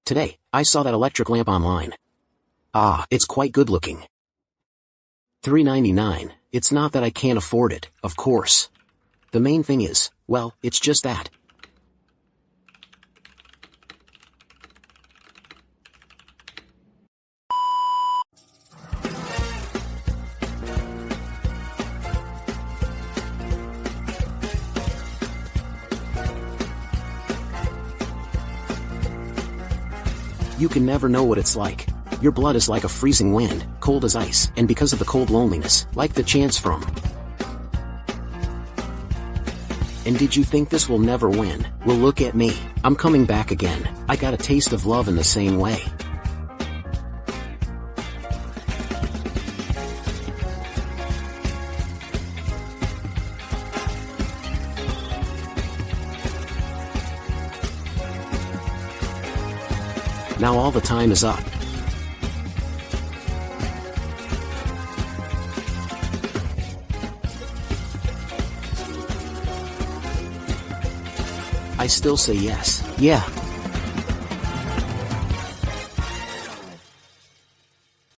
Today, I saw that electric lamp online. Ah, it's quite good looking. $3.99. It's not that I can't afford it, of course. The main thing is, well, it's just that. You can never know what it's like. Your blood is like a freezing wind, cold as ice, and because of the cold loneliness, like the chance from. And did you think this will never win? Well, look at me. I'm coming back again. I got a taste of love in the same way. Now all the time is up. I still say yes. Yeah,